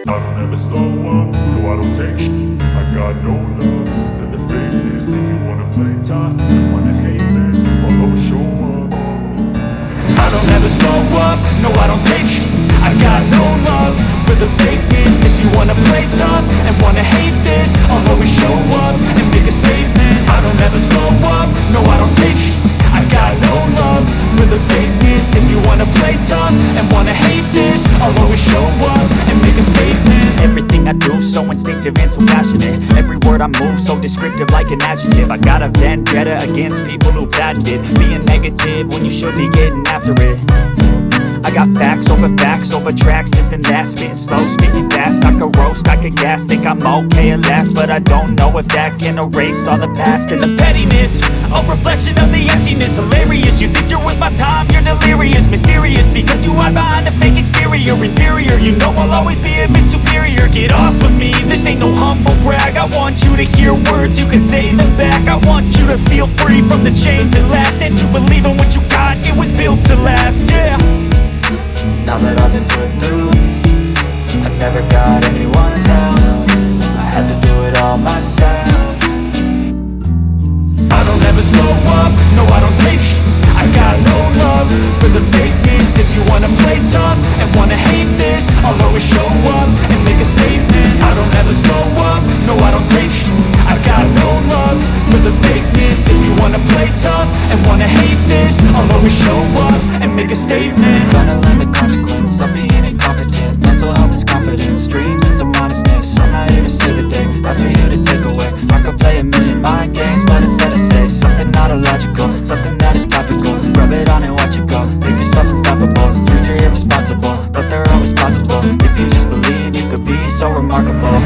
I don't ever slow up, no I don't take shit. I got no love for the fakeness. If you wanna play tough and wanna hate this, I'll always show up. I don't ever slow up, no I don't take shit. I got no love for the fakeness. If you wanna play tough and wanna hate this, I'll always show up and make a statement. I don't ever slow up, no I don't take shit. I got no love for the fakeness. If you wanna play tough and wanna hate this, I'll always show up and make a statement. Everything I do so instinctive and so passionate. Every word I move so descriptive like an adjective. I got a vendetta against people who patented being negative when you should be getting after it. I got facts over tracks, this and that. Spitting slow, speaking fast, I could roast, I could gas. Think I'm okay at last, but I don't know if that can erase all the past. And the pettiness, a reflection of the emptiness. Hilarious, you think you're worth my time, you're delirious. Mysterious, because you hide behind a fake exterior. Inferior, you know I'll always be a bit superior. Get off of me, this ain't no humble brag. I want you to hear words, you can say them back. I want you to feel free from the chains at last, and to believe in what you got, it was built to last, yeah. Now that I've been put through, I never got anyone's help. I had to do it all myself. I don't ever slow up, no I don't take shit. I got no love for the fakeness. If you wanna play tough and wanna hate this, I'll always show up and make a statement. I don't ever slow up, no I don't take shit. I got no love for the fakeness. If you wanna play tough and wanna hate this, I'll always show up and make a statement. Gonna learn the consequence of being incompetent. Mental health is confidence, dreams and some honestness. I'm not here to save the day, that's for you to take away. I could play a million mind games, but instead I say something not illogical, something that is topical. Rub it on and watch it go, make yourself unstoppable. Dreams are irresponsible, but they're always possible. If you just believe, you could be so remarkable.